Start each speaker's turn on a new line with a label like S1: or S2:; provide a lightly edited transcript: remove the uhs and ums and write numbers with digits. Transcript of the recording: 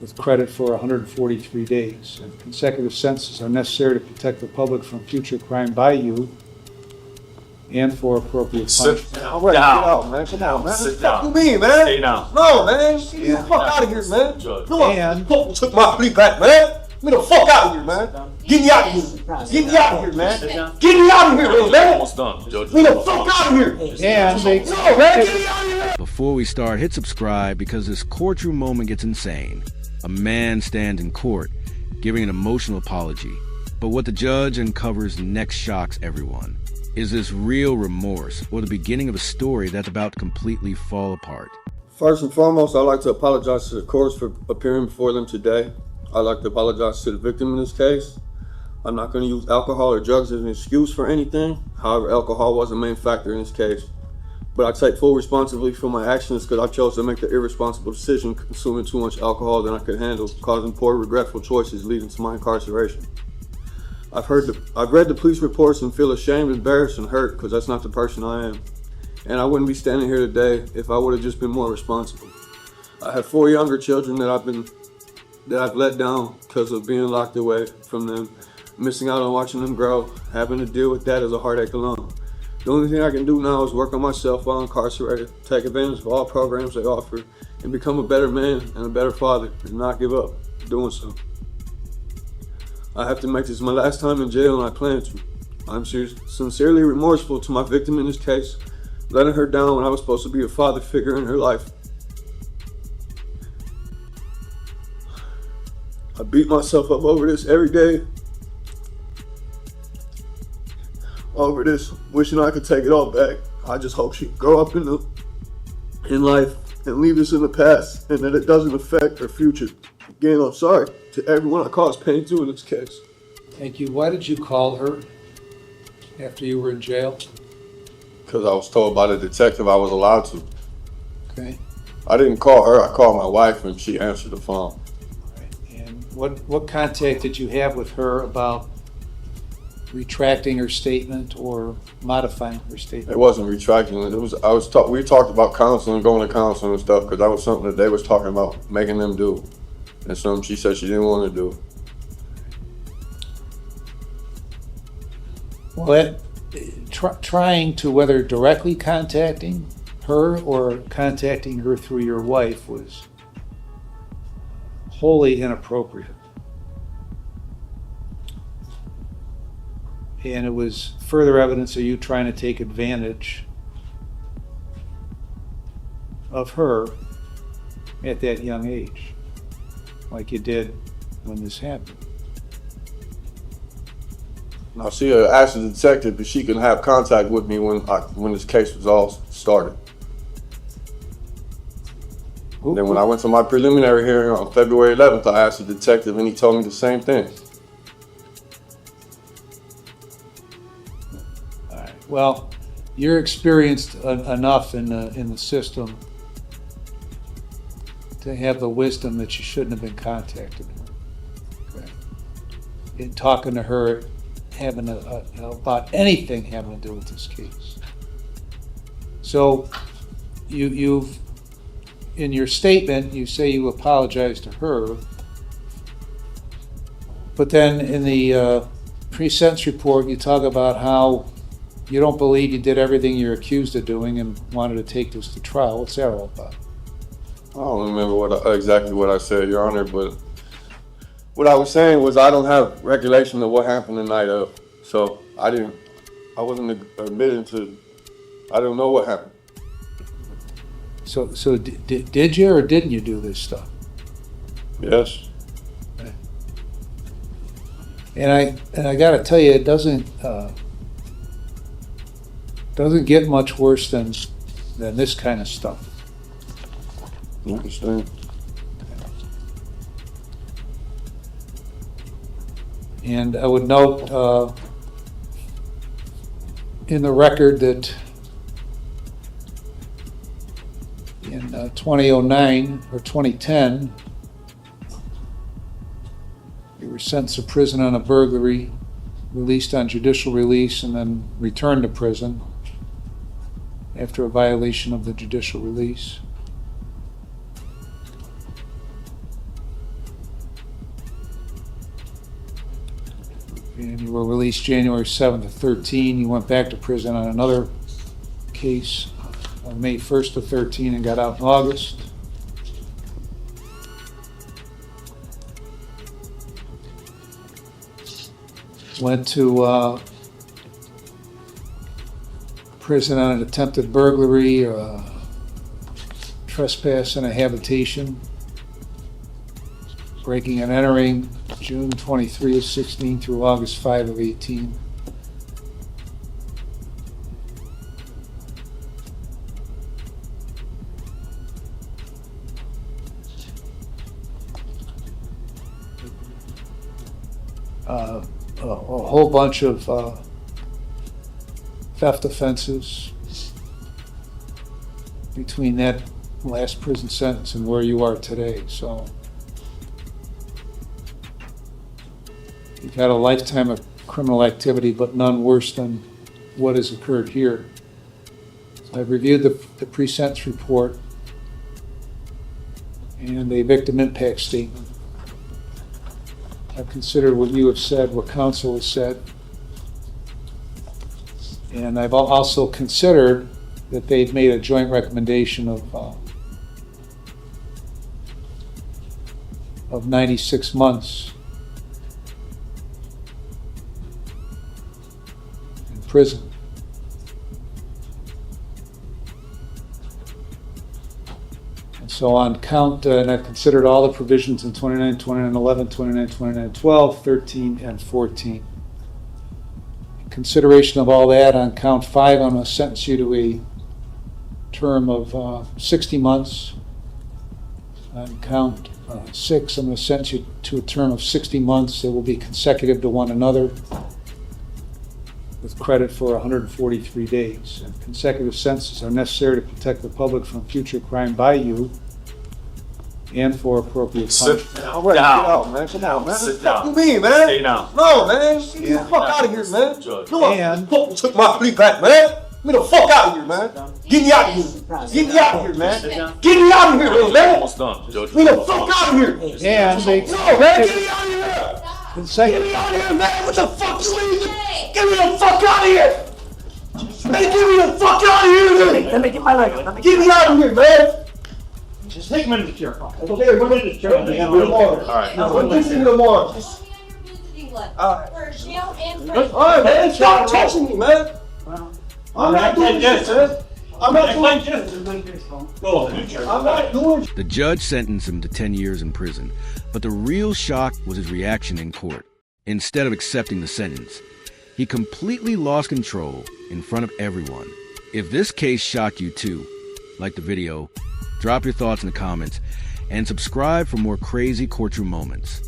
S1: with credit for 143 days. And consecutive sentences are necessary to protect the public from future crime by you and for appropriate punishment.
S2: Sit down. Get out, man. Come on, man.
S3: Sit
S2: What
S3: down.
S2: you mean, man?
S3: Stay down.
S2: No, man. Get the fuck out of here, man.
S3: Judge.
S2: No,
S1: And-
S2: took my plea back, man. Get me the fuck out of here, man. Get me out of here. Get me out of here, man. Get me out of here, man.
S3: Almost done, Judge.
S2: Get me the fuck out of here.
S1: And they,
S2: No, man. Get me out of here.
S4: Before we start, hit subscribe because this courtroom moment gets insane. A man stands in court, giving an emotional apology. But what the judge uncovers next shocks everyone. Is this real remorse or the beginning of a story that's about to completely fall apart?
S2: First and foremost, I'd like to apologize to the courts for appearing before them today. I'd like to apologize to the victim in this case. I'm not going to use alcohol or drugs as an excuse for anything. However, alcohol was a main factor in this case. But I take full responsibility for my actions because I chose to make the irresponsible decision consuming too much alcohol than I could handle, causing poor, regretful choices leading to my incarceration. I've read the police reports and feel ashamed, embarrassed, and hurt because that's not the person I am. And I wouldn't be standing here today if I would have just been more responsible. I have 4 younger children that I've let down because of being locked away from them, missing out on watching them grow, having to deal with that as a heartache alone. The only thing I can do now is work on myself while incarcerated, take advantage of all programs they offer, and become a better man and a better father, and not give up doing so. I have to make this my last time in jail, and I plan to. I'm sincerely remorseful to my victim in this case, letting her down when I was supposed to be a father figure in her life. I beat myself up over this every day. Over this, wishing I could take it all back. I just hope she grow up in life and leave this in the past, and that it doesn't affect her future. Again, I'm sorry to everyone I caused pain to in this case.
S1: thank you. Why did you call her after you were in jail?
S2: Because I was told by the detective I was allowed to.
S1: Okay.
S2: I didn't call her, I called my wife and she answered the phone.
S1: Right. And what contact did you have with her about retracting her statement or modifying her statement?
S2: It wasn't retracting it. We talked about counseling, going to counseling and stuff, because that was something that they was talking about making them do. And something she said she didn't want to do.
S1: Well, trying to, whether directly contacting her or contacting her through your wife, was wholly inappropriate. And it was further evidence of you trying to take advantage of her at that young age, like you did when this happened.
S2: Now she asked the detective if she could have contact with me when this case was all started. Then when I went to my preliminary hearing on February 11th, I asked the detective and he told me the same thing.
S1: All right. Well, you're experienced enough in the system to have the wisdom that you shouldn't have been contacted. Okay. In talking to her, having about anything having to do with this case. So, you've in your statement, you say you apologized to her, but then in the pre-sentence report, you talk about how you don't believe you did everything you're accused of doing and wanted to take this to trial. What's that all about?
S2: I don't remember exactly what I said, Your Honor, but what I was saying was I don't have recollection of what happened the night of. So I wasn't admitting to, I don't know what happened.
S1: So did you or didn't you do this stuff?
S2: Yes.
S1: Okay. And I got to tell you, it doesn't get much worse than this kind of stuff.
S2: I understand.
S1: And I would note in the record that in 2009 or 2010, you were sentenced to prison on a burglary, released on judicial release, and then returned to prison after a violation of the judicial release. And you were released January 7th of 13. You went back to prison on another case on May 1st of 13 and got out in August. Went to prison on an attempted burglary, trespass in a habitation, breaking and entering, June 23 of 16 through August 5 of 18. A whole bunch of theft offenses between that last prison sentence and where you are today. So you've had a lifetime of criminal activity, but none worse than what has occurred here. I've reviewed the pre-sentence report and a victim impact statement. I've considered what you have said, what counsel has said, and I've also considered that they've made a joint recommendation of 96 months in prison. So on count, and I've considered all the provisions in 29, 29, 11, 29, 29, 12, 13, and 14. In consideration of all that, on count 5, I'm going to sentence you to a term of 60 months. On count 6, I'm going to sentence you to a term of 60 months that will be consecutive to one another, with credit for 143 days. And consecutive sentences are necessary to protect the public from future crime by you and for appropriate punishment.
S2: All right, get out, man. Come on, man.
S3: Sit
S2: What
S3: down.
S2: you mean, man?
S3: Stay down.
S2: No, man. Get the fuck out of here, man.
S3: Judge.
S2: Come on.
S1: And-
S2: Fuck, took my plea back, man. Get me the fuck out of here, man. Get me out of here. Get me out of here, man.
S3: Sit down.
S2: Get me out of here, man.
S3: Almost done, Judge.
S2: Get me the fuck out of here.
S1: And they,
S2: No, man. Get me out of here. Get
S1: consecutive,
S2: me out of here, man. What the fuck you mean? Get me the fuck out of here. Man, get me the fuck out of here, man.
S5: Let me get my leg. Let me
S2: Get me out of here, man.
S5: just take him into the chair.
S2: Okay, we're in the chair.
S3: All right.
S2: Give me the water.
S6: For jail and for.
S2: All right, man. Stop touching me, man. I'm not doing this, man. I'm not doing this. I'm not doing.
S4: The judge sentenced him to 10 years in prison, but the real shock was his reaction in court. Instead of accepting the sentence, he completely lost control in front of everyone. If this case shocked you too, like the video, drop your thoughts in the comments, and subscribe for more crazy courtroom moments.